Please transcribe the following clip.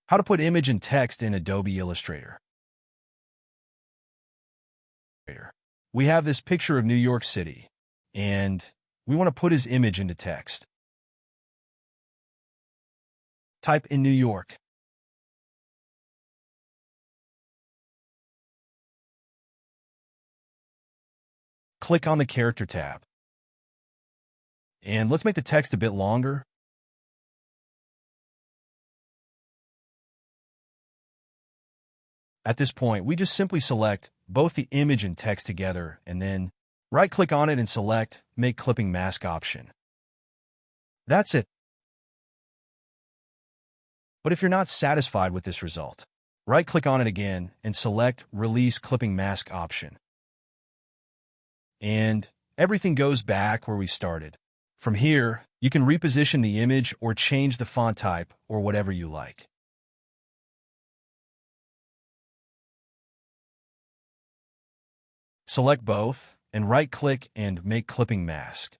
How to put image and text in Adobe Illustrator. We have this picture of New York City, and we want to put his image into text. Type in New York. Click on the Character tab. And let's make the text a bit longer. At this point, we just simply select both the image and text together, and then right-click on it and select Make Clipping Mask option. That's it. But if you're not satisfied with this result, right-click on it again and select Release Clipping Mask option. And everything goes back where we started. From here, you can reposition the image or change the font type or whatever you like. Select both and right-click and Make Clipping Mask.